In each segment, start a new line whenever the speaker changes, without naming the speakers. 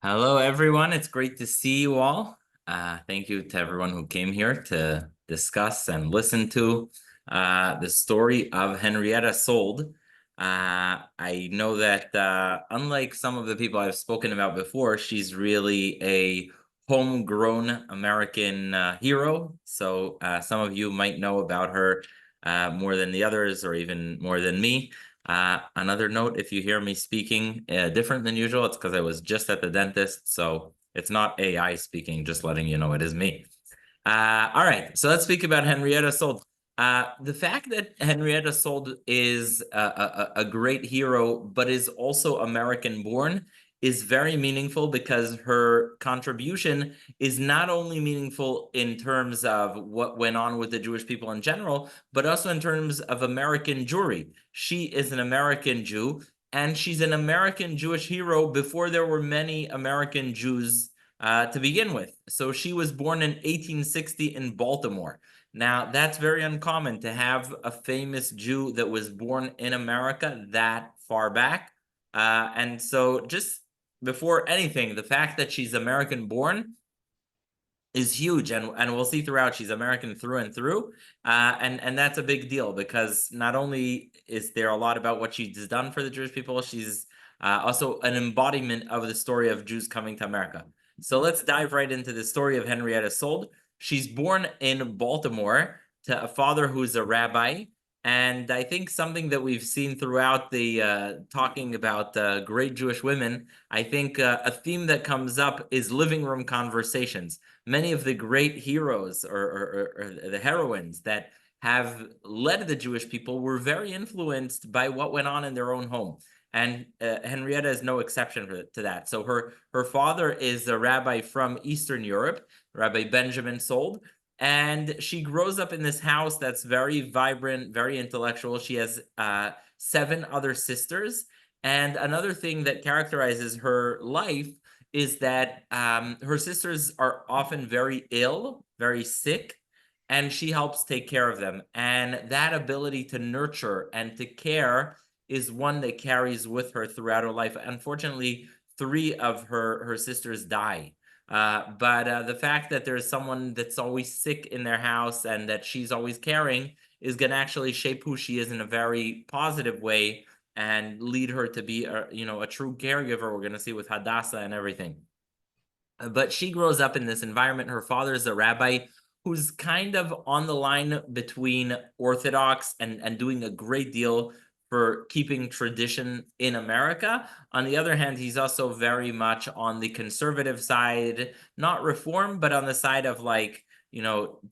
Hello, everyone. It's great to see you all. Thank you to everyone who came here to discuss and listen to the story of Henrietta Szold. I know that unlike some of the people I've spoken about before, she's really a homegrown American hero. So some of you might know about her more than the others, or even more than me. Another note, if you hear me speaking different than usual, it's because I was just at the dentist, so it's not AI speaking, just letting you know it is me. All right, so let's speak about Henrietta Szold. The fact that Henrietta Szold is a great hero, but is also American born, is very meaningful because her contribution is not only meaningful in terms of what went on with the Jewish people in general, but also in terms of American Jewry. She is an American Jew, and she's an American Jewish hero before there were many American Jews to begin with. So she was born in 1860 in Baltimore. Now, that's very uncommon to have a famous Jew that was born in America that far back. And so just before anything, the fact that she's American born is huge, and we'll see throughout she's American through and through, and that's a big deal because not only is there a lot about what she's done for the Jewish people, she's also an embodiment of the story of Jews coming to America. So let's dive right into the story of Henrietta Szold. She's born in Baltimore to a father who's a rabbi. And I think something that we've seen throughout the talking about great Jewish women, I think a theme that comes up is living room conversations. Many of the great heroes or the heroines that have led the Jewish people were very influenced by what went on in their own home. And Henrietta is no exception to that. So her father is a rabbi from Eastern Europe, Rabbi Benjamin Szold, and she grows up in this house that's very vibrant, very intellectual. She has 7 other sisters. And another thing that characterizes her life is that her sisters are often very ill, very sick, and she helps take care of them. And that ability to nurture and to care is one that carries with her throughout her life. Unfortunately, 3 of her sisters die. But the fact that there's someone that's always sick in their house and that she's always caring is going to actually shape who she is in a very positive way and lead her to be a true caregiver. We're going to see with Hadassah and everything. But she grows up in this environment. Her father is a rabbi who's kind of on the line between Orthodox and doing a great deal for keeping tradition in America. On the other hand, he's also very much on the conservative side, not reform, but on the side of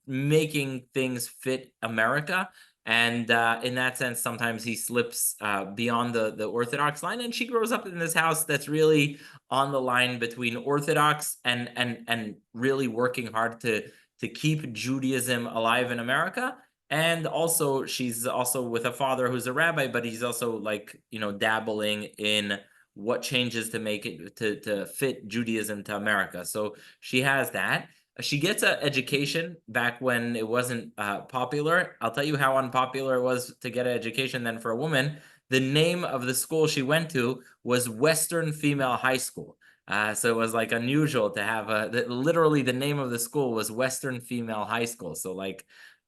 making things fit America. And in that sense, sometimes he slips beyond the Orthodox line. And she grows up in this house that's really on the line between Orthodox and really working hard to keep Judaism alive in America. And also, she's also with a father who's a rabbi, but he's also dabbling in what changes to make it to fit Judaism to America. So she has that. She gets an education back when it wasn't popular. I'll tell you how unpopular it was to get an education then for a woman. The name of the school she went to was Western Female High School. So it was unusual to have literally the name of the school was Western Female High School. So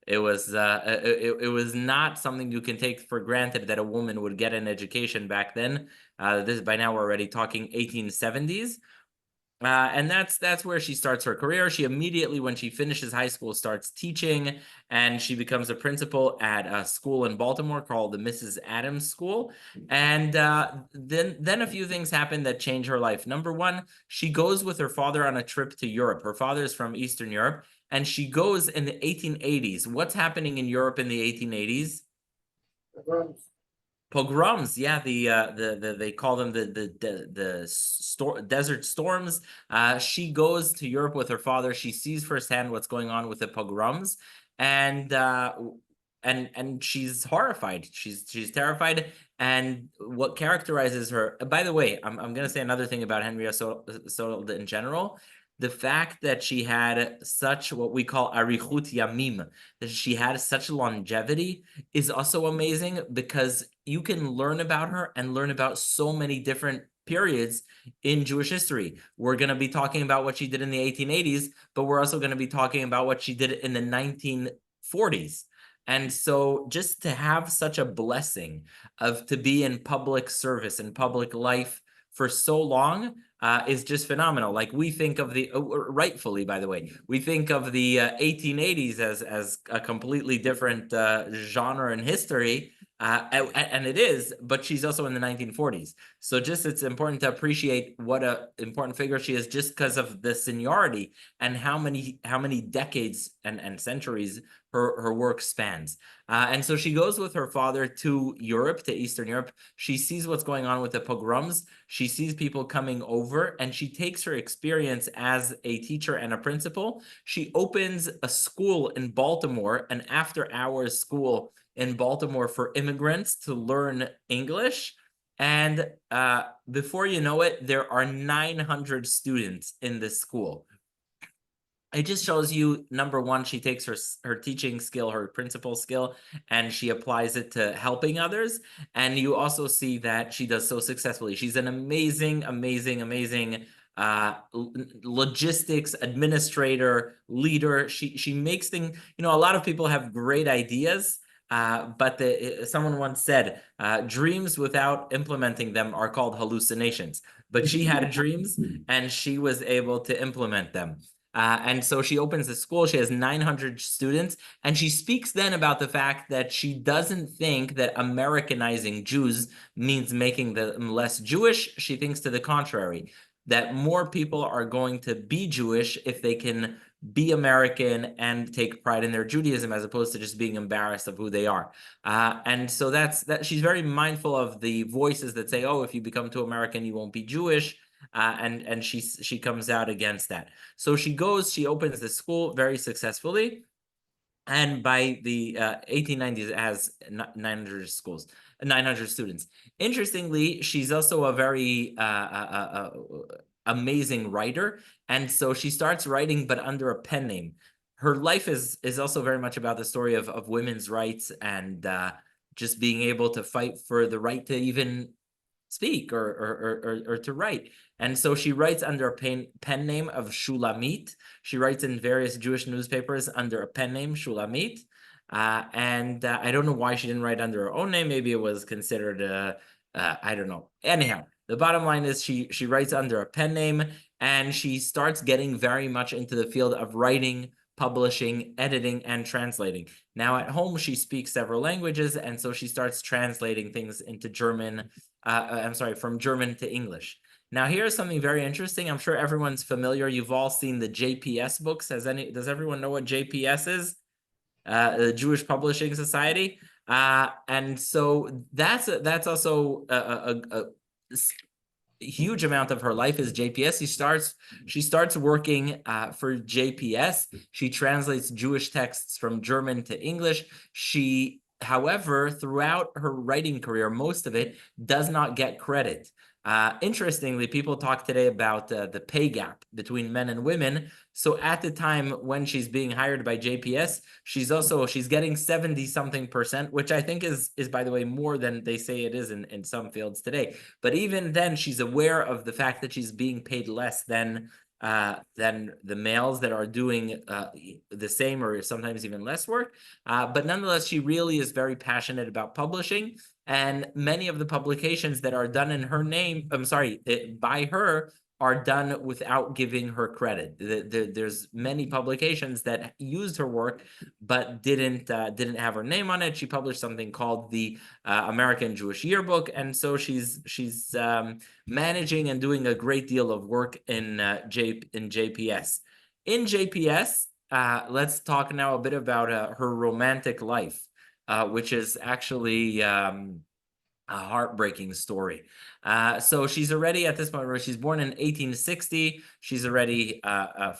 it was not something you can take for granted that a woman would get an education back then. This by now we're already talking 1870s. And that's where she starts her career. She immediately, when she finishes high school, starts teaching, and she becomes a principal at a school in Baltimore called the Mrs. Adams School. And then a few things happen that change her life. Number one, she goes with her father on a trip to Europe. Her father is from Eastern Europe, and she goes in the 1880s. What's happening in Europe in the 1880s? Pogroms, yeah, they call them the desert storms. She goes to Europe with her father. She sees firsthand what's going on with the pogroms, and she's horrified. She's terrified. And what characterizes her, by the way, I'm gonna say another thing about Henrietta Szold in general. The fact that she had such what we call arichut yamim, that she had such longevity, is also amazing because you can learn about her and learn about so many different periods in Jewish history. We're going to be talking about what she did in the 1880s, but we're also going to be talking about what she did in the 1940s. And so just to have such a blessing of to be in public service and public life for so long is just phenomenal. Like we think of the, rightfully, by the way, we think of the 1880s as a completely different genre in history. And it is, but she's also in the 1940s. So just it's important to appreciate what a important figure she is just because of the seniority and how many decades and centuries her work spans. And so she goes with her father to Europe, to Eastern Europe. She sees what's going on with the pogroms. She sees people coming over, and she takes her experience as a teacher and a principal. She opens a school in Baltimore, an after-hours school in Baltimore for immigrants to learn English. And before you know it, there are 900 students in this school. It just shows you, number one, she takes her teaching skill, her principal skill, and she applies it to helping others. And you also see that she does so successfully. She's an amazing, amazing, amazing logistics administrator, leader. She makes things, a lot of people have great ideas, but someone once said, dreams without implementing them are called hallucinations. But she had dreams and she was able to implement them. And so she opens the school. She has 900 students. And she speaks then about the fact that she doesn't think that Americanizing Jews means making them less Jewish. She thinks to the contrary, that more people are going to be Jewish if they can be American and take pride in their Judaism as opposed to just being embarrassed of who they are. And so that she's very mindful of the voices that say, oh, if you become too American, you won't be Jewish. And she comes out against that. So she opens the school very successfully. And by the 1890s, it has 900 students. Interestingly, she's also a very amazing writer. And so she starts writing, but under a pen name. Her life is also very much about the story of women's rights and just being able to fight for the right to even speak or to write. And so she writes under a pen name of Shulamit. She writes in various Jewish newspapers under a pen name, Shulamit. And I don't know why she didn't write under her own name. Maybe it was considered, I don't know. Anyhow, the bottom line is she writes under a pen name, and she starts getting very much into the field of writing, publishing, editing, and translating. Now at home, she speaks several languages, and so she starts translating things into German, from German to English. Now, here's something very interesting. I'm sure everyone's familiar. You've all seen the JPS books. Does everyone know what JPS is? The Jewish Publishing Society. And so that's also a huge amount of her life is JPS. She starts working for JPS. She translates Jewish texts from German to English. However, throughout her writing career, most of it does not get credit. Interestingly, people talk today about the pay gap between men and women. So at the time when she's being hired by JPS, she's getting 70-something%, which I think is by the way more than they say it is in some fields today. But even then, she's aware of the fact that she's being paid less than the males that are doing the same or sometimes even less work. But nonetheless, she really is very passionate about publishing. And many of the publications that are done in her name, by her, are done without giving her credit. There's many publications that used her work, but didn't have her name on it. She published something called the American Jewish Yearbook, and so she's managing and doing a great deal of work in JPS. In JPS, let's talk now a bit about her romantic life. Which is actually a heartbreaking story. So she's already at this point where she's born in 1860. She's already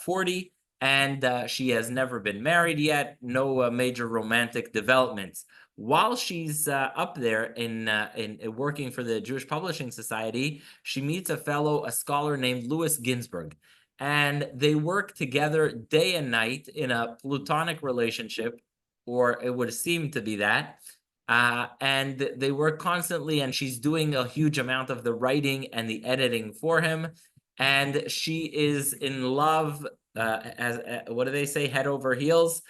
40, and she has never been married yet. No major romantic developments. While she's up there in working for the Jewish Publishing Society, she meets a scholar named Louis Ginsburg. And they work together day and night in a platonic relationship, or it would seem to be that. And they work constantly, and she's doing a huge amount of the writing and the editing for him. And she is in love, as what do they say, head over heels.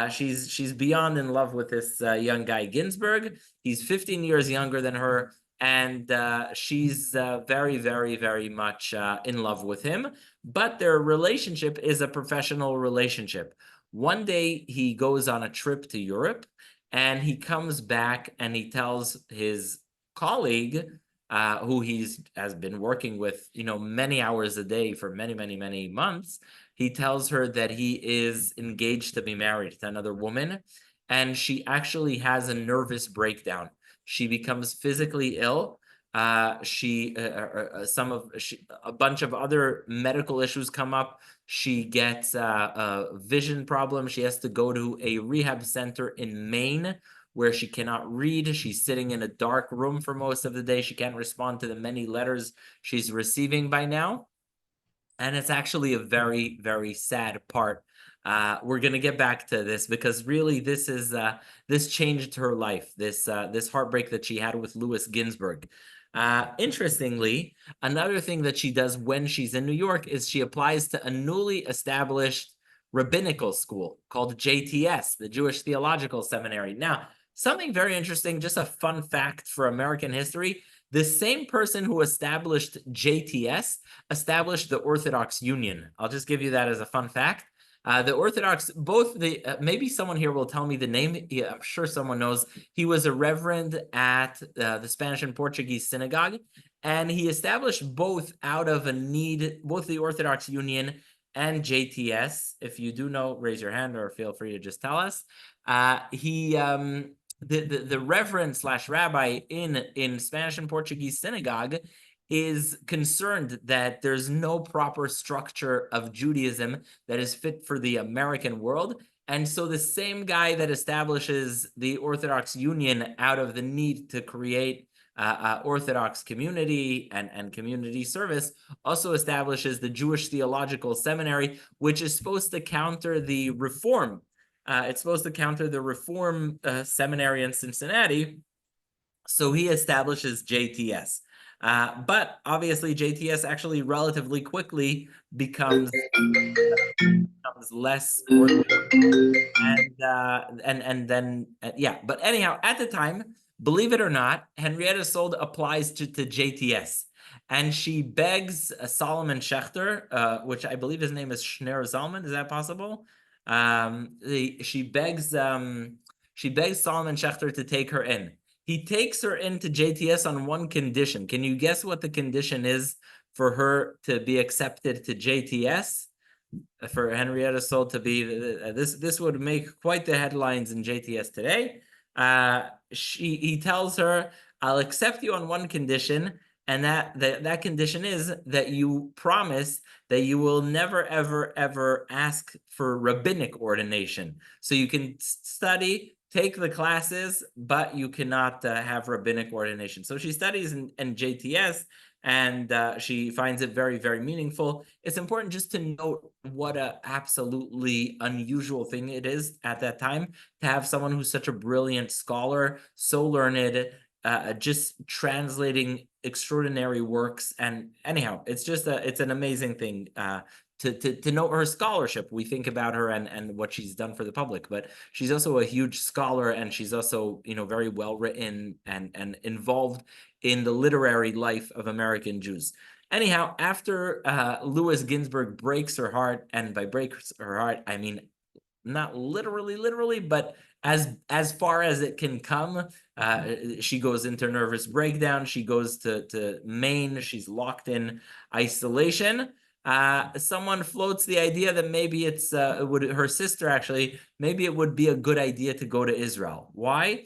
She's beyond in love with this young guy Ginsburg. He's 15 years younger than her, and she's very, very, very much in love with him. But their relationship is a professional relationship. One day he goes on a trip to Europe, and he comes back and he tells his colleague, who has been working with, many hours a day for many, many, many months. He tells her that he is engaged to be married to another woman, and she actually has a nervous breakdown. She becomes physically ill. A bunch of other medical issues come up. She gets a vision problem. She has to go to a rehab center in Maine where she cannot read. She's sitting in a dark room for most of the day. She can't respond to the many letters she's receiving by now. And it's actually a very, very sad part. We're gonna get back to this because really this changed her life. This heartbreak that she had with Louis Ginsburg. Interestingly, another thing that she does when she's in New York is she applies to a newly established rabbinical school called JTS, the Jewish Theological Seminary. Now, something very interesting, just a fun fact for American history. The same person who established JTS established the Orthodox Union. I'll just give you that as a fun fact. The Orthodox, maybe someone here will tell me the name. Yeah, I'm sure someone knows. He was a reverend at the Spanish and Portuguese synagogue, and he established both out of a need, both the Orthodox Union and JTS. If you do know, raise your hand or feel free to just tell us. The reverend / rabbi in Spanish and Portuguese synagogue is concerned that there's no proper structure of Judaism that is fit for the American world. And so the same guy that establishes the Orthodox Union out of the need to create Orthodox community and community service also establishes the Jewish Theological Seminary, which is supposed to counter the Reform. It's supposed to counter the Reform seminary in Cincinnati. So he establishes JTS. But obviously JTS actually relatively quickly becomes less and then yeah. But anyhow, at the time, believe it or not, Henrietta Szold applies to JTS, and she begs Solomon Schechter, which I believe his name is Schneer Zalman. Is that possible? She begs Solomon Schechter to take her in. He takes her into JTS on one condition. Can you guess what the condition is for her to be accepted to JTS? For Henrietta Szold to be this would make quite the headlines in JTS today. He tells her, "I'll accept you on one condition, and that condition is that you promise that you will never, ever, ever ask for rabbinic ordination. So you can study, take the classes, but you cannot have rabbinic ordination." So she studies in JTS, and she finds it very, very meaningful. It's important just to note what a absolutely unusual thing it is at that time to have someone who's such a brilliant scholar, so learned, just translating extraordinary works. And anyhow, it's an amazing thing to know her scholarship. We think about her and what she's done for the public, but she's also a huge scholar, and she's also, very well written and involved in the literary life of American Jews. Anyhow, after Louis Ginsburg breaks her heart, and by breaks her heart, I mean not literally, but as far as it can come, she goes into nervous breakdown. She goes to Maine. She's locked in isolation. Someone floats the idea that maybe her sister actually, maybe it would be a good idea to go to Israel. Why?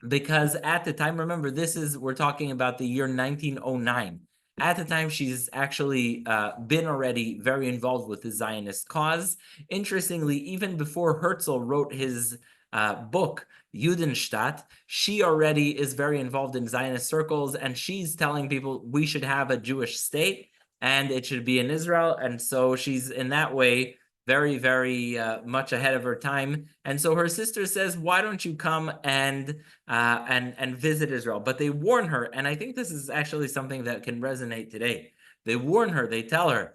Because at the time, remember, we're talking about the year 1909. At the time, she's actually been already very involved with the Zionist cause. Interestingly, even before Herzl wrote his book, Judenstadt, she already is very involved in Zionist circles, and she's telling people we should have a Jewish state, and it should be in Israel. And so she's, in that way, very, very much ahead of her time. And so her sister says, why don't you come and visit Israel? But they warn her, and I think this is actually something that can resonate today. They warn her, they tell her,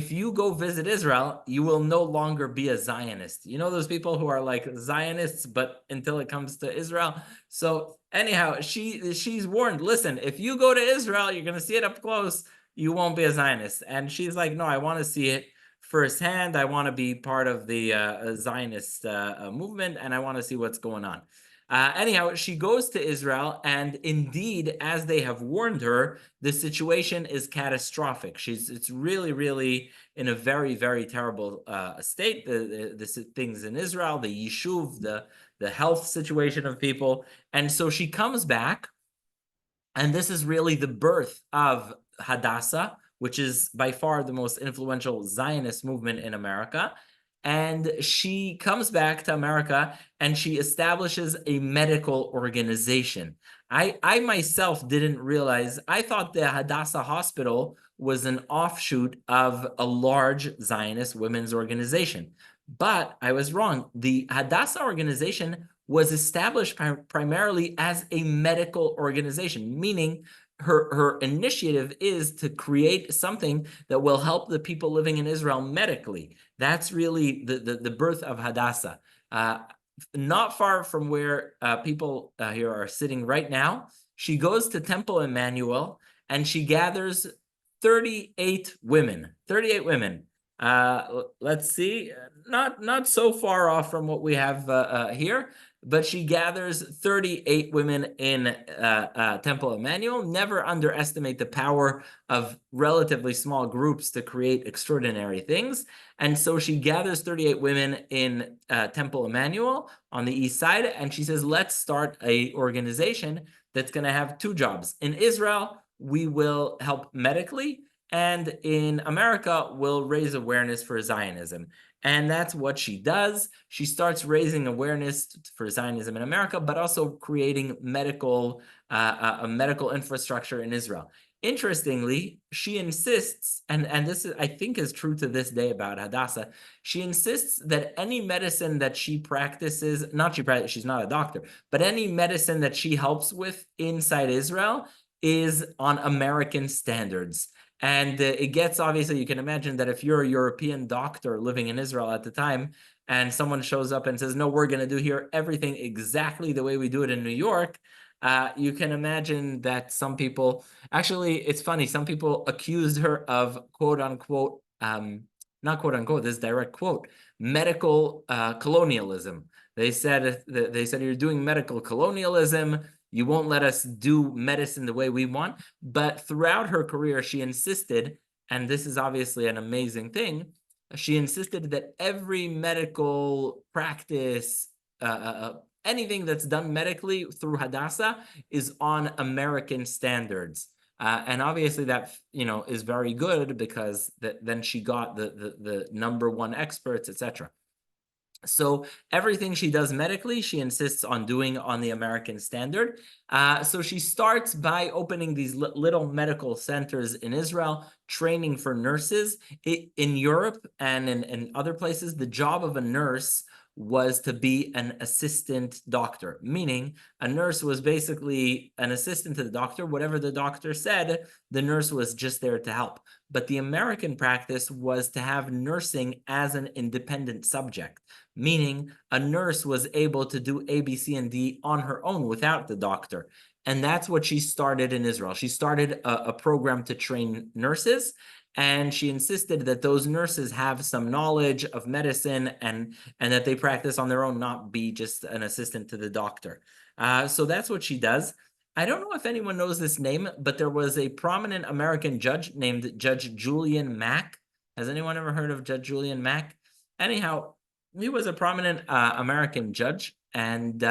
if you go visit Israel, you will no longer be a Zionist. You know those people who are like Zionists, but until it comes to Israel. So anyhow, she's warned, listen, if you go to Israel, you're going to see it up close, you won't be a Zionist. And she's like, no, I want to see it firsthand. I want to be part of the Zionist movement, and I want to see what's going on. Anyhow, she goes to Israel, and indeed, as they have warned her, the situation is catastrophic. It's really, really in a very, very terrible state. The things in Israel, the yishuv, the health situation of people, and so she comes back, and this is really the birth of Hadassah, which is by far the most influential Zionist movement in America. And she comes back to America and she establishes a medical organization. I myself didn't realize, I thought the Hadassah Hospital was an offshoot of a large Zionist women's organization. But I was wrong. The Hadassah organization was established primarily as a medical organization, meaning her initiative is to create something that will help the people living in Israel medically. That's really the birth of Hadassah. Not far from where people here are sitting right now, she goes to Temple Emmanuel and she gathers 38 women. 38 women. Let's see, not so far off from what we have here, but she gathers 38 women in Temple Emmanuel. Never underestimate the power of relatively small groups to create extraordinary things. And so she gathers 38 women in Temple Emmanuel on the east side, and she says, let's start an organization that's going to have two jobs. In Israel, we will help medically, and in America, we'll raise awareness for Zionism. And that's what she does. She starts raising awareness for Zionism in America, but also creating a medical infrastructure in Israel. Interestingly, she insists, and this is, I think is true to this day about Hadassah, she insists that any medicine that she practices, she's not a doctor, but any medicine that she helps with inside Israel is on American standards. And it gets, obviously, you can imagine that if you're a European doctor living in Israel at the time, and someone shows up and says, no, we're going to do here everything exactly the way we do it in New York, you can imagine that some people, actually, it's funny, some people accused her of quote unquote, not quote unquote, this direct quote, medical colonialism. They said you're doing medical colonialism. You won't let us do medicine the way we want. But throughout her career, she insisted, and this is obviously an amazing thing, she insisted that every medical practice, anything that's done medically through Hadassah is on American standards. And obviously that, is very good because then she got the number one experts, etc. So everything she does medically, she insists on doing on the American standard. So she starts by opening these little medical centers in Israel, training for nurses. In Europe and in other places, the job of a nurse was to be an assistant doctor, meaning a nurse was basically an assistant to the doctor. Whatever the doctor said, the nurse was just there to help. But the American practice was to have nursing as an independent subject, meaning a nurse was able to do A, B, C, and D on her own without the doctor. And that's what she started in Israel. She started a program to train nurses, and she insisted that those nurses have some knowledge of medicine and that they practice on their own, not be just an assistant to the doctor. So that's what she does. I don't know if anyone knows this name, but there was a prominent American judge named Judge Julian Mack. Has anyone ever heard of Judge Julian Mack? Anyhow, he was a prominent American judge, and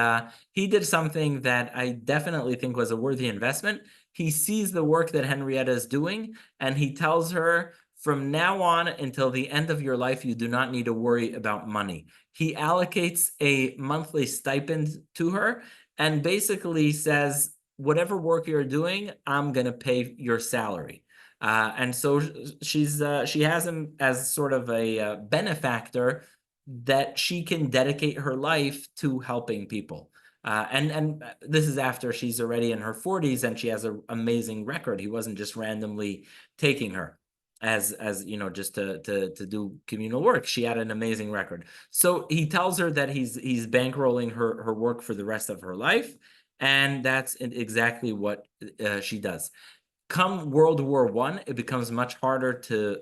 he did something that I definitely think was a worthy investment. He sees the work that Henrietta is doing, and he tells her, from now on until the end of your life, you do not need to worry about money. He allocates a monthly stipend to her and basically says, whatever work you're doing, I'm going to pay your salary. And so she has him as sort of a benefactor that she can dedicate her life to helping people. And this is after she's already in her 40s and she has an amazing record. He wasn't just randomly taking her as you know, just to do communal work. She had an amazing record. So he tells her that he's bankrolling her work for the rest of her life, and that's exactly what she does. Come World War I, it becomes much harder to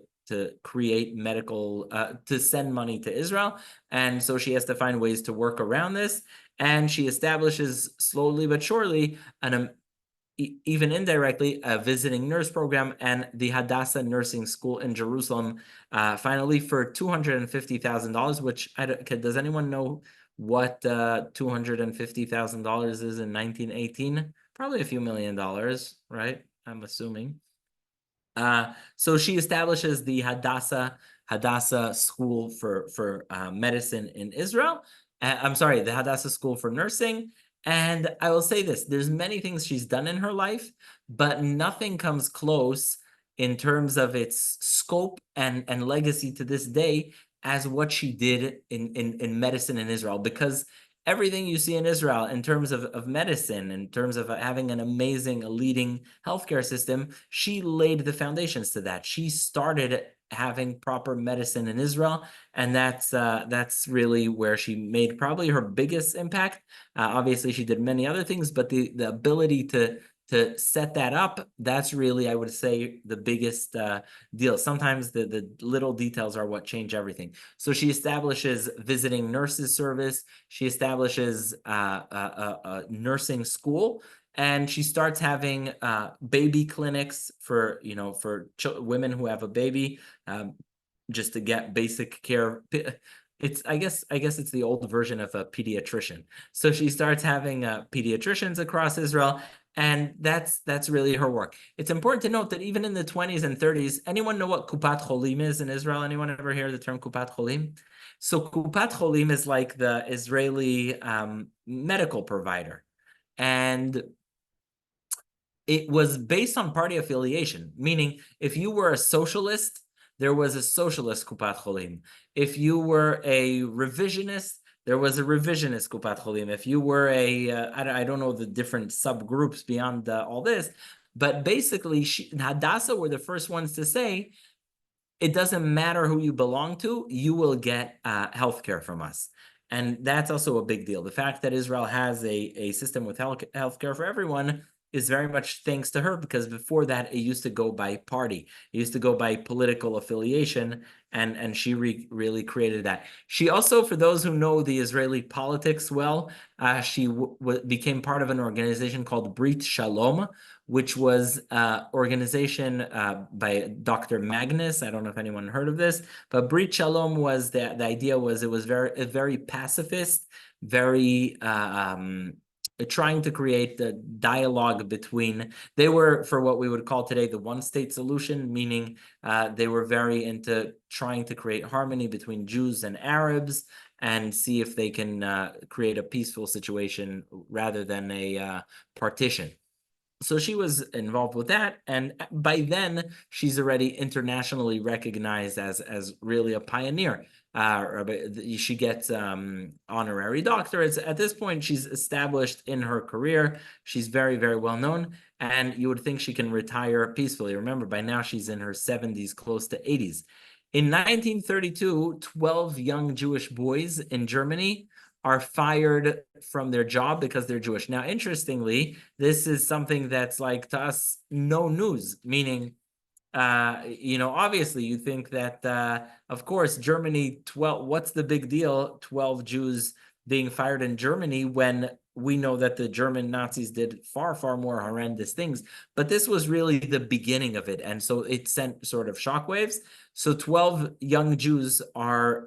create medical to send money to Israel, and so she has to find ways to work around this. And she establishes slowly but surely an even indirectly, a visiting nurse program and the Hadassah Nursing School in Jerusalem, finally for $250,000, which does anyone know what $250,000 is in 1918? Probably a few $1,000,000, right? I'm assuming. So she establishes the Hadassah School for Medicine in Israel. I'm sorry, the Hadassah School for Nursing. And I will say this, there's many things she's done in her life, but nothing comes close in terms of its scope and legacy to this day as what she did in medicine in Israel. Because everything you see in Israel in terms of medicine, in terms of having an amazing, leading healthcare system, she laid the foundations to that. She started having proper medicine in Israel, and that's really where she made probably her biggest impact. Obviously, she did many other things, but the ability to set that up, that's really, I would say, the biggest deal. Sometimes the little details are what change everything. So she establishes visiting nurses service. She establishes a nursing school, and she starts having baby clinics for women who have a baby, just to get basic care. It's I guess it's the old version of a pediatrician. So she starts having pediatricians across Israel, and that's really her work. It's important to note that even in the 20s and 30s, anyone know what Kupat Cholim is in Israel? Anyone ever hear the term Kupat Cholim? So Kupat Cholim is like the Israeli medical provider, and it was based on party affiliation, meaning if you were a socialist, there was a socialist Kupat Cholim. If you were a revisionist, there was a revisionist Kupat Cholim. If you were I don't know the different subgroups beyond all this, but basically Hadassah were the first ones to say, it doesn't matter who you belong to, you will get healthcare from us. And that's also a big deal. The fact that Israel has a system with healthcare for everyone is very much thanks to her, because before that, it used to go by party. It used to go by political affiliation, and she really created that. She also, for those who know the Israeli politics well, she became part of an organization called Brit Shalom, which was an organization by Dr. Magnus. I don't know if anyone heard of this, but Brit Shalom was the idea was it was very pacifist, very trying to create the dialogue between, they were for what we would call today the one-state solution, meaning they were very into trying to create harmony between Jews and Arabs and see if they can create a peaceful situation rather than a partition. So she was involved with that, and by then she's already internationally recognized as really a pioneer. She gets honorary doctorates. At this point, she's established in her career. She's very, very well known, and you would think she can retire peacefully. Remember, by now she's in her 70s, close to 80s. In 1932, 12 young Jewish boys in Germany are fired from their job because they're Jewish. Now, interestingly, this is something that's like to us no news, meaning, obviously you think that, of course, Germany, 12, what's the big deal? 12 Jews being fired in Germany when we know that the German Nazis did far, far more horrendous things. But this was really the beginning of it. And so it sent sort of shockwaves. So 12 young Jews are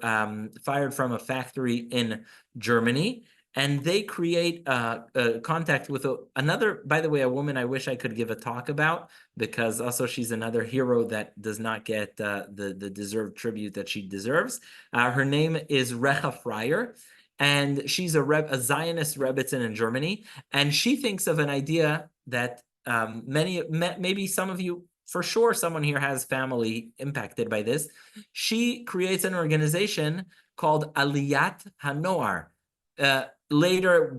fired from a factory in Germany, and they create a contact with another, by the way, a woman I wish I could give a talk about, because also she's another hero that does not get the deserved tribute that she deserves. Her name is Recha Freier, and she's a Zionist Rebbitzin in Germany, and she thinks of an idea that maybe some of you for sure someone here has family impacted by this. She creates an organization called Aliyat HaNoar. Later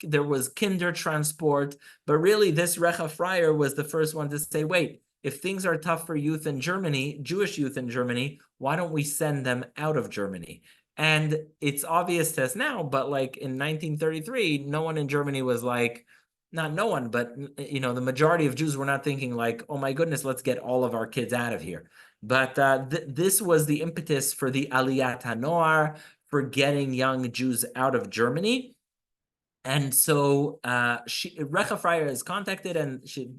there was kinder transport, but really this Recha Friar was the first one to say, wait, if things are tough for youth in Germany, Jewish youth in Germany, why don't we send them out of Germany? And it's obvious to us now, but like in 1933, no one in Germany was like, not no one, but the majority of Jews were not thinking like, oh my goodness, let's get all of our kids out of here. But this was the impetus for the Aliyat HaNoar, for getting young Jews out of Germany. And so Recha Friar is contacted, and she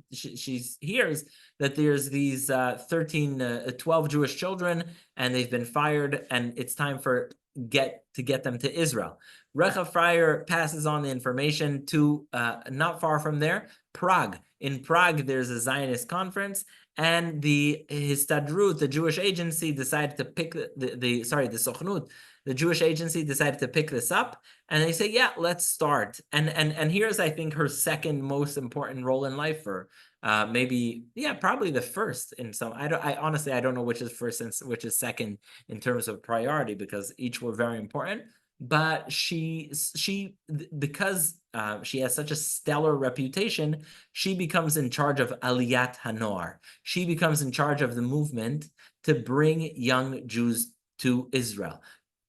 hears that there's these 12 Jewish children, and they've been fired, and it's time to get them to Israel. Recha Friar passes on the information to not far from there, Prague. In Prague, there's a Zionist conference, and the Histadrut, the Jewish agency, decided to pick the Sochnut, the Jewish agency decided to pick this up, and they say, yeah, let's start. And here's, I think, her second most important role in life, or probably the first in some. I honestly don't know which is first and which is second in terms of priority, because each were very important. But because she has such a stellar reputation, she becomes in charge of Aliyat HaNoar. She becomes in charge of the movement to bring young Jews to Israel.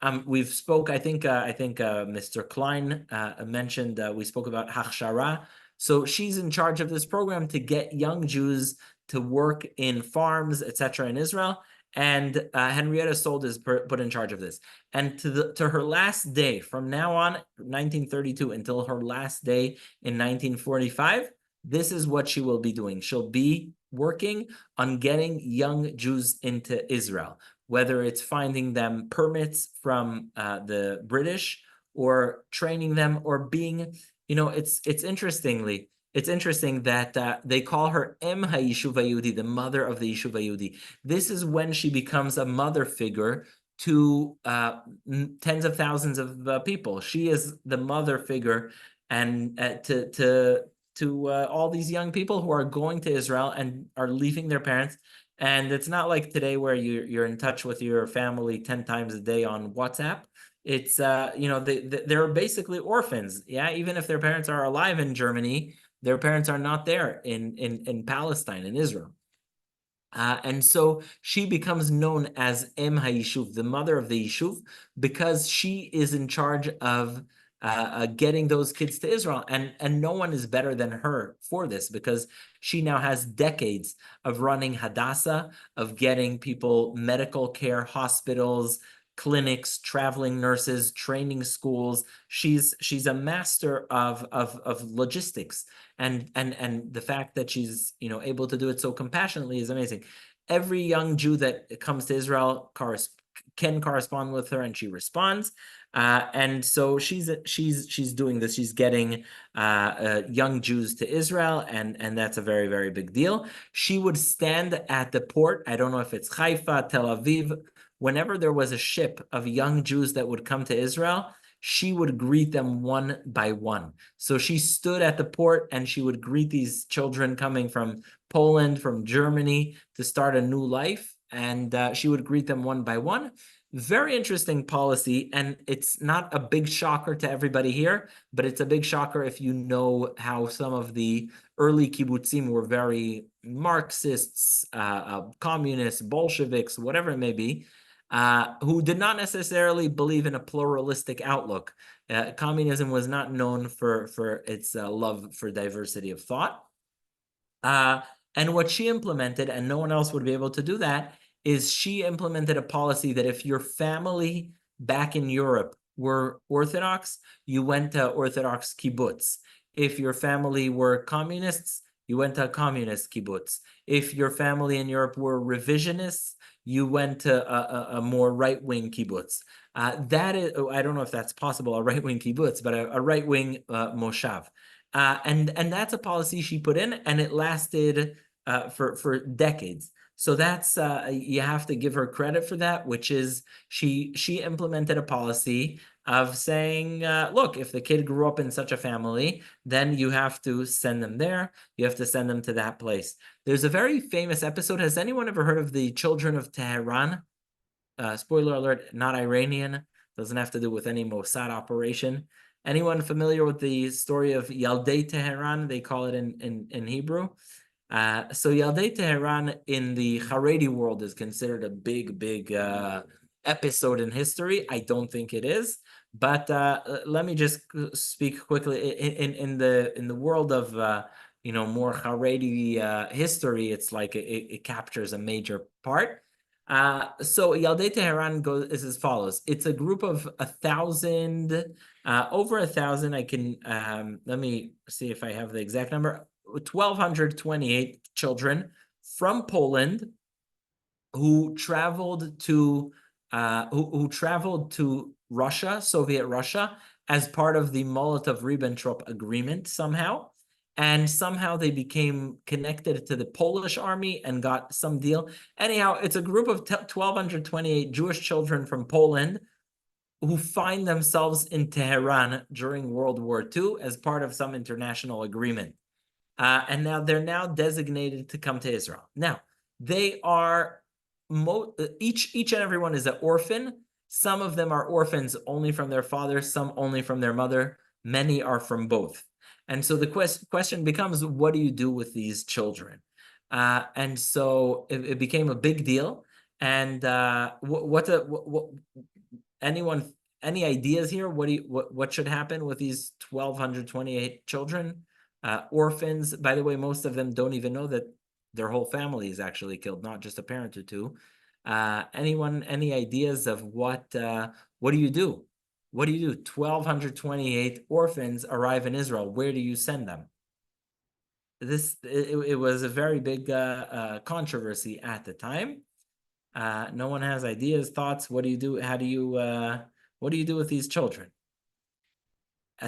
I think Mr. Klein mentioned, we spoke about Hachshara. So she's in charge of this program to get young Jews to work in farms, etc., in Israel. And Henrietta Szold is put in charge of this. And to her last day, from now on, 1932, until her last day in 1945, this is what she will be doing. She'll be working on getting young Jews into Israel, whether it's finding them permits from the British, or training them, or being, it's interesting that they call her Em HaYishuv HaYehudi, the mother of the Yishuv HaYehudi. This is when she becomes a mother figure to tens of thousands of people. She is the mother figure, and to all these young people who are going to Israel and are leaving their parents. And it's not like today where you're in touch with your family 10 times a day on WhatsApp. It's they're basically orphans. Yeah, even if their parents are alive in Germany, their parents are not there in Palestine, in Israel. And so she becomes known as Em HaYishuv, the mother of the Yishuv, because she is in charge of getting those kids to Israel. And no one is better than her for this, because she now has decades of running Hadassah, of getting people medical care, hospitals, clinics, traveling nurses, training schools. She's a master of logistics, and the fact that she's able to do it so compassionately is amazing. Every young Jew that comes to Israel can correspond with her, and she responds. And so she's doing this. She's getting young Jews to Israel, and that's a very, very big deal. She would stand at the port. I don't know if it's Haifa, Tel Aviv. Whenever there was a ship of young Jews that would come to Israel, she would greet them one by one. So she stood at the port, and she would greet these children coming from Poland, from Germany, to start a new life. And she would greet them one by one. Very interesting policy, and it's not a big shocker to everybody here, but it's a big shocker if you know how some of the early kibbutzim were very Marxists, communists, Bolsheviks, whatever it may be, who did not necessarily believe in a pluralistic outlook. Communism was not known for its love for diversity of thought. And what she implemented, and no one else would be able to do that, is she implemented a policy that if your family back in Europe were Orthodox, you went to Orthodox kibbutz. If your family were communists, you went to a communist kibbutz. If your family in Europe were revisionists, you went to a more right-wing kibbutz. That is, I don't know if that's possible, a right-wing kibbutz, but a right-wing moshav. And that's a policy she put in, and it lasted for decades. So that's you have to give her credit for that, which is she implemented a policy of saying, look, if the kid grew up in such a family, then you have to send them there. You have to send them to that place. There's a very famous episode. Has anyone ever heard of the children of Tehran? Spoiler alert, not Iranian. Doesn't have to do with any Mossad operation. Anyone familiar with the story of Yaldei Tehran? They call it in Hebrew. So Yaldei Tehran in the Haredi world is considered a big episode in history. I don't think it is, but let me just speak quickly. In the world of more Haredi history, it's like it captures a major part. So Yaldei Tehran goes is as follows. It's a group of 1,000, over 1,000. I can let me see if I have the exact number. 1,228 children from Poland who traveled to Russia, Soviet Russia, as part of the Molotov-Ribbentrop agreement somehow. And somehow they became connected to the Polish army and got some deal. Anyhow, it's a group of 1,228 Jewish children from Poland who find themselves in Tehran during World War II as part of some international agreement. And now they're now designated to come to Israel. Now, they are, each and every one is an orphan. Some of them are orphans only from their father, some only from their mother. Many are from both. And so the question becomes, what do you do with these children? And so it became a big deal. And anyone, any ideas here? What should happen with these 1,228 children? Orphans, by the way, most of them don't even know that their whole family is actually killed, not just a parent or two. Anyone, any ideas of what do you do? What do you do? 1,228 orphans arrive in Israel. Where do you send them? It was a very big controversy at the time. No one has ideas, thoughts. What do you do? How do you what do you do with these children?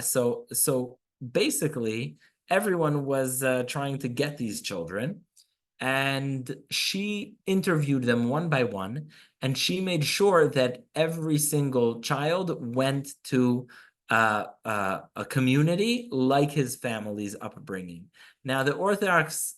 So basically, everyone was trying to get these children, and she interviewed them one by one, and she made sure that every single child went to a community like his family's upbringing. Now, the Orthodox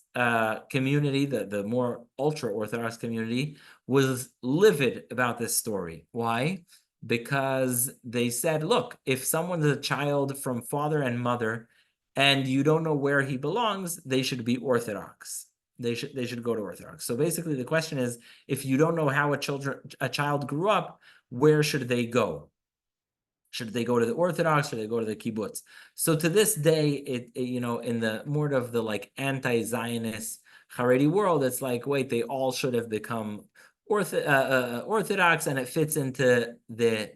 community, the more ultra-Orthodox community, was livid about this story. Why? Because they said, look, if someone's a child from father and mother and you don't know where he belongs, they should be Orthodox. They should go to Orthodox. So basically the question is, if you don't know how a child grew up, where should they go? Should they go to the Orthodox or should they go to the kibbutz? So to this day, in the more of the like anti-Zionist Haredi world, it's like, wait, they all should have become Orthodox, and it fits into the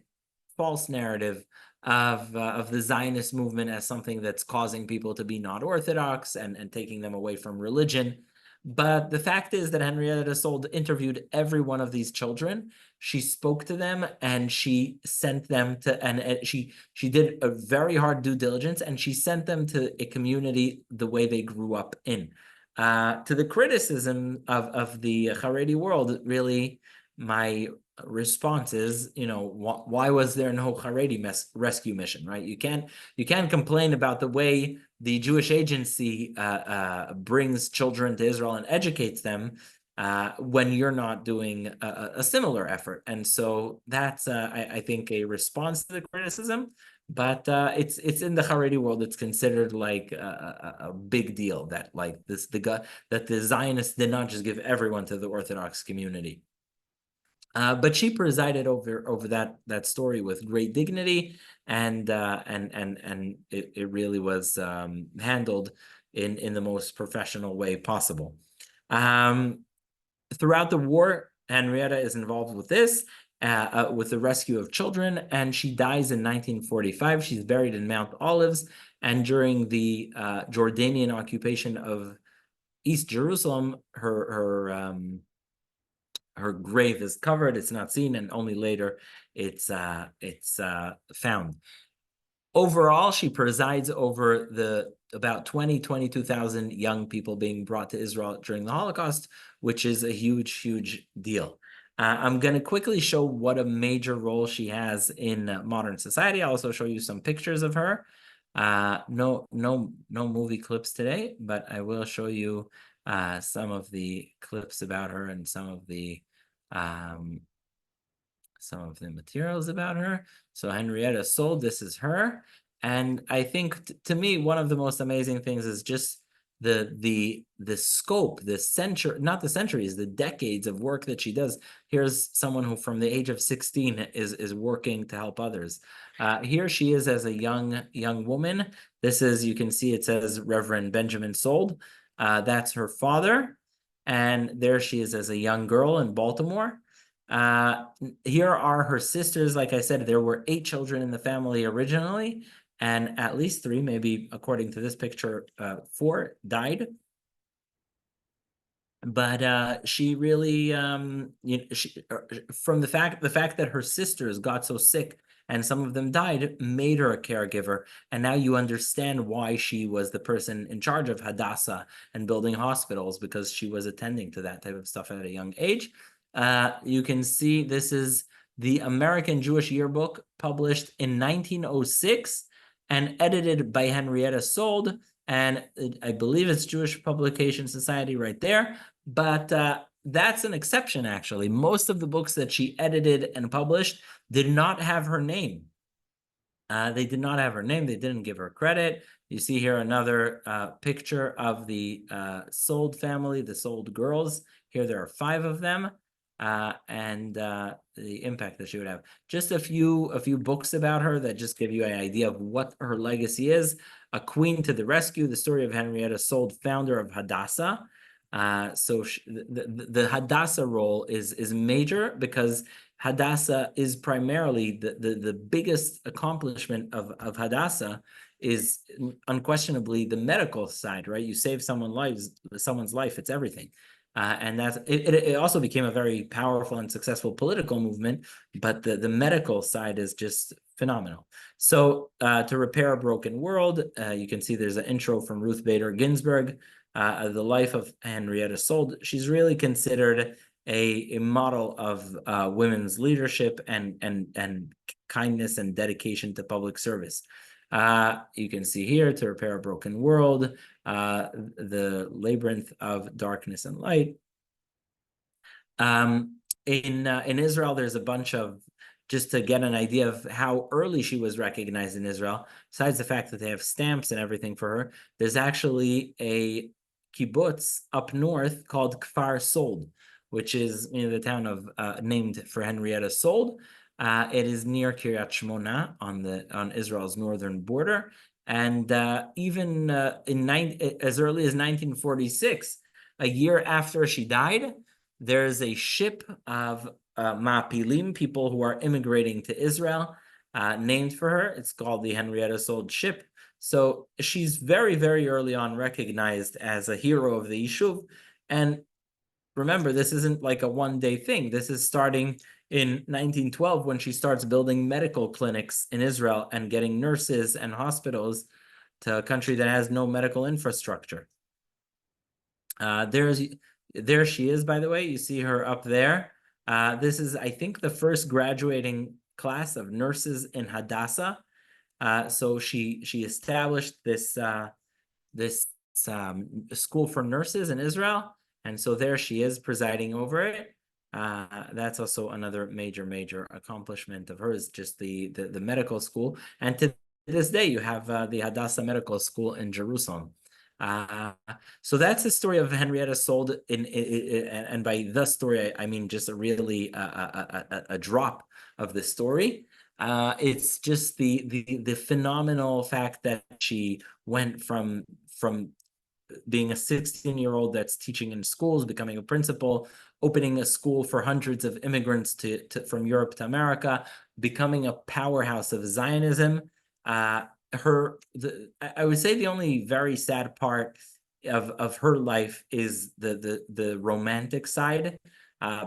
false narrative of the Zionist movement as something that's causing people to be not Orthodox and taking them away from religion. But the fact is that Henrietta Szold interviewed every one of these children. She spoke to them and she sent them to, and she did a very hard due diligence, and she sent them to a community the way they grew up in. To the criticism of the Haredi world, really, my response is, why was there no Haredi rescue mission, right? You can't complain about the way the Jewish Agency brings children to Israel and educates them when you're not doing a similar effort. And so that's, I think, a response to the criticism. But it's in the Haredi world, it's considered like a big deal that like that the Zionists did not just give everyone to the Orthodox community. But she presided over that story with great dignity, and it really was handled in the most professional way possible. Throughout the war, Henrietta is involved with this, with the rescue of children, and she dies in 1945. She's buried in Mount Olives, and during the Jordanian occupation of East Jerusalem, her grave is covered. It's not seen, and only later it's found. Overall, she presides over the about 22,000 young people being brought to Israel during the Holocaust, which is a huge, huge deal. I'm going to quickly show what a major role she has in modern society. I'll also show you some pictures of her. No movie clips today, but I will show you some of the clips about her and some of the materials about her. So Henrietta Szold, this is her. And I think to me, one of the most amazing things is just the scope, not the centuries, the decades of work that she does. Here's someone who from the age of 16 is working to help others. Here she is as a young woman. This is, you can see it says Reverend Benjamin Szold. That's her father. And there she is as a young girl in Baltimore. Here are her sisters. Like I said, there were 8 children in the family originally, and at least 3, maybe according to this picture, 4 died. But she really, from the fact that her sisters got so sick and some of them died, made her a caregiver. And now you understand why she was the person in charge of Hadassah and building hospitals, because she was attending to that type of stuff at a young age. You can see this is the American Jewish Yearbook, published in 1906 and edited by Henrietta Szold. And I believe it's Jewish Publication Society right there. But that's an exception, actually. Most of the books that she edited and published did not have her name. They did not have her name. They didn't give her credit. You see here another picture of the Szold family, the Szold girls. Here there are 5 of them, and the impact that she would have. Just a few books about her that just give you an idea of what her legacy is. A Queen to the Rescue, the story of Henrietta Szold, founder of Hadassah. So the Hadassah role is major, because Hadassah is primarily the biggest accomplishment of Hadassah is unquestionably the medical side, right? You save someone's life, it's everything. And it also became a very powerful and successful political movement, but the medical side is just phenomenal. So to repair a broken world, you can see there's an intro from Ruth Bader Ginsburg, the life of Henrietta Szold. She's really considered a model of women's leadership and kindness and dedication to public service. You can see here, to repair a broken world, the labyrinth of darkness and light. In Israel, there's a bunch of, just to get an idea of how early she was recognized in Israel, besides the fact that they have stamps and everything for her, there's actually a kibbutz up north called Kfar Szold, which is the town of named for Henrietta Szold. It is near Kiryat Shmona on Israel's northern border, and even as early as 1946, a year after she died, there's a ship of Ma'apilim, people who are immigrating to Israel, named for her. It's called the Henrietta Szold ship. So she's very, very early on recognized as a hero of the Yishuv. And remember, this isn't like a one-day thing. This is starting in 1912, when she starts building medical clinics in Israel and getting nurses and hospitals to a country that has no medical infrastructure. There she is, by the way. You see her up there. This is, I think, the first graduating class of nurses in Hadassah. So she established this school for nurses in Israel, and so there she is presiding over it. That's also another major accomplishment of hers, just the medical school. And to this day, you have the Hadassah Medical School in Jerusalem. So that's the story of Henrietta Szold. And by the story, I mean just a drop of the story. It's just the phenomenal fact that she went from being a 16-year-old that's teaching in schools, becoming a principal, opening a school for hundreds of immigrants from Europe to America, becoming a powerhouse of Zionism. I would say the only very sad part of her life is the romantic side,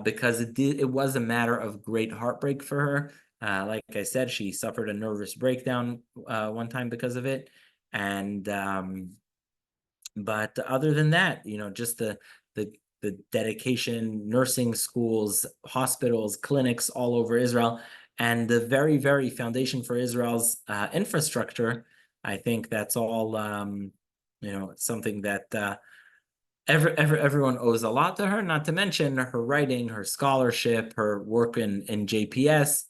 because it was a matter of great heartbreak for her. Like I said, she suffered a nervous breakdown one time because of it. And but other than that, just the dedication, nursing schools, hospitals, clinics all over Israel, and the very, very foundation for Israel's infrastructure. I think that's all, something that everyone owes a lot to her, not to mention her writing, her scholarship, her work in JPS,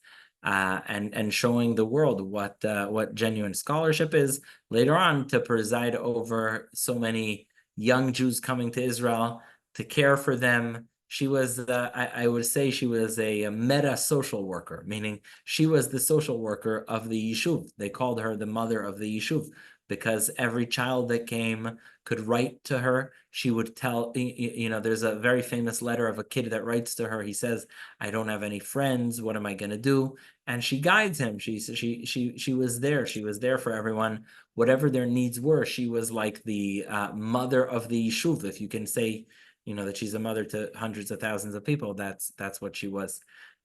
and showing the world what genuine scholarship is later on, to preside over so many young Jews coming to Israel, to care for them. She was, I would say she was a meta social worker, meaning she was the social worker of the Yishuv. They called her the mother of the Yishuv, because every child that came could write to her. She would tell, there's a very famous letter of a kid that writes to her. He says, "I don't have any friends. What am I going to do?" And she guides him. She was there. She was there for everyone, whatever their needs were. She was like the mother of the yishuv. If you can say, that she's a mother to hundreds of thousands of people, that's what she was.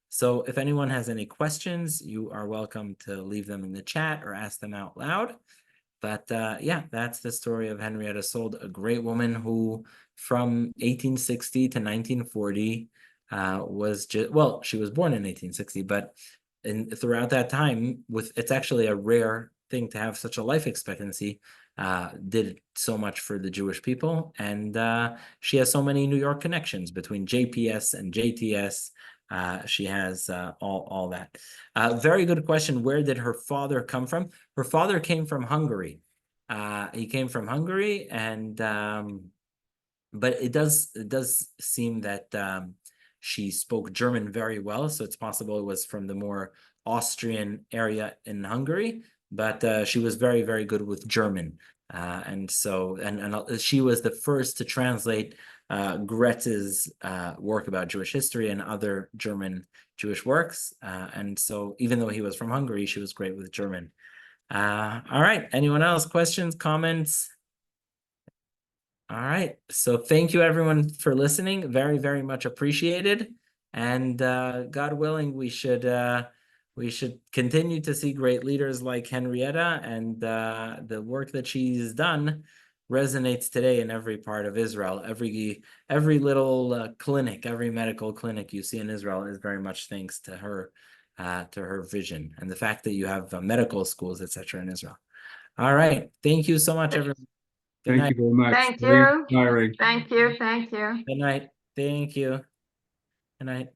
So if anyone has any questions, you are welcome to leave them in the chat or ask them out loud. But yeah, that's the story of Henrietta Szold, a great woman who from 1860 to 1940 was just, well, she was born in 1860, but throughout that time, it's actually a rare thing to have such a life expectancy, did so much for the Jewish people. And she has so many New York connections between JPS and JTS. She has all that. Very good question. Where did her father come from? Her father came from Hungary. He came from Hungary, and but it does seem that she spoke German very well. So it's possible it was from the more Austrian area in Hungary, but she was very, very good with German. And so, and she was the first to translate Goethe's work about Jewish history and other German Jewish works. And so even though he was from Hungary, she was great with German. All right. Anyone else? Questions, comments? All right. So thank you everyone for listening. Very, very much appreciated. And God willing, we should continue to see great leaders like Henrietta, and the work that she's done resonates today in every part of Israel. Every little clinic, every medical clinic you see in Israel is very much thanks to her vision, and the fact that you have medical schools, etc. in Israel. All right. Thank you so much, everyone. Good
Thank
night.
you very much.
Thank
Very
you.
inspiring.
Thank you. Thank you.
Good night. Thank you. Good night.